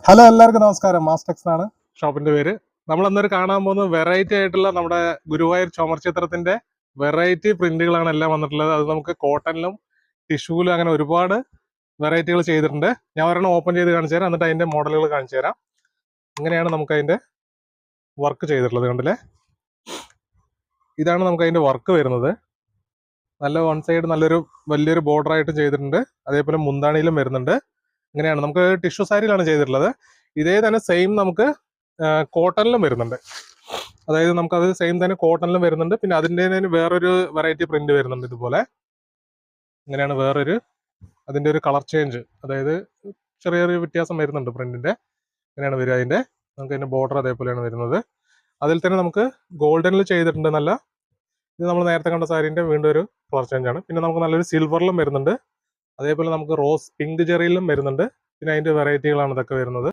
Hello, എല്ലാവർക്കും നമസ്കാരം. മാസ്റ്റെക്സ് ആണ് ഷോപ്പിന്റെ പേര്. നമ്മൾ അന്നേരം കാണാൻ പോകുന്നത് വെറൈറ്റി ആയിട്ടുള്ള നമ്മുടെ ഗുരുവായൂർ ചുമർചിത്രത്തിന്റെ വെറൈറ്റി പ്രിന്റുകളാണ് എല്ലാം വന്നിട്ടുള്ളത്. അത് നമുക്ക് കോട്ടണിലും ടിഷ്യൂലും അങ്ങനെ ഒരുപാട് വെറൈറ്റികൾ ചെയ്തിട്ടുണ്ട്. ഞാൻ ഒരെണ്ണം ഓപ്പൺ ചെയ്ത് കാണിച്ചു തരാം, എന്നിട്ട് അതിന്റെ മോഡലുകൾ കാണിച്ചു തരാം. ഇങ്ങനെയാണ് നമുക്ക് അതിന്റെ വർക്ക് ചെയ്തിട്ടുള്ളത്. കണ്ടില്ലേ, ഇതാണ് നമുക്ക് അതിന്റെ വർക്ക് വരുന്നത്. നല്ല വൺ സൈഡ് നല്ലൊരു വലിയൊരു ബോർഡർ ആയിട്ട് ചെയ്തിട്ടുണ്ട്. അതേപോലെ മുന്താണിയിലും വരുന്നുണ്ട്. ഇങ്ങനെയാണ് നമുക്ക് ടിഷ്യൂ സാരിയിലാണ് ചെയ്തിട്ടുള്ളത്. ഇതേ തന്നെ സെയിം നമുക്ക് കോട്ടണിലും വരുന്നുണ്ട്. അതായത് നമുക്കത് സെയിം തന്നെ കോട്ടണിലും വരുന്നുണ്ട്. പിന്നെ അതിൻ്റെ വേറൊരു വെറൈറ്റി പ്രിന്റ് വരുന്നുണ്ട് ഇതുപോലെ. ഇങ്ങനെയാണ് വേറൊരു അതിൻ്റെ ഒരു കളർ ചേഞ്ച്, അതായത് ചെറിയൊരു വ്യത്യാസം വരുന്നുണ്ട് പ്രിന്റിന്റെ. ഇങ്ങനെയാണ് വരിക. നമുക്ക് അതിന്റെ ബോർഡർ അതേപോലെയാണ് വരുന്നത്. അതിൽ തന്നെ നമുക്ക് ഗോൾഡനിൽ ചെയ്തിട്ടുണ്ട്. നല്ല ഇത് നമ്മൾ നേരത്തെ കണ്ട സാരീന്റെ വീണ്ടും ഒരു കളർ ചേഞ്ച് ആണ്. പിന്നെ നമുക്ക് നല്ലൊരു സിൽവറിലും വരുന്നുണ്ട്. അതേപോലെ നമുക്ക് റോസ് പിങ്ക് ചെറിയിലും വരുന്നുണ്ട്. പിന്നെ അതിന്റെ വെറൈറ്റികളാണ് ഇതൊക്കെ വരുന്നത്.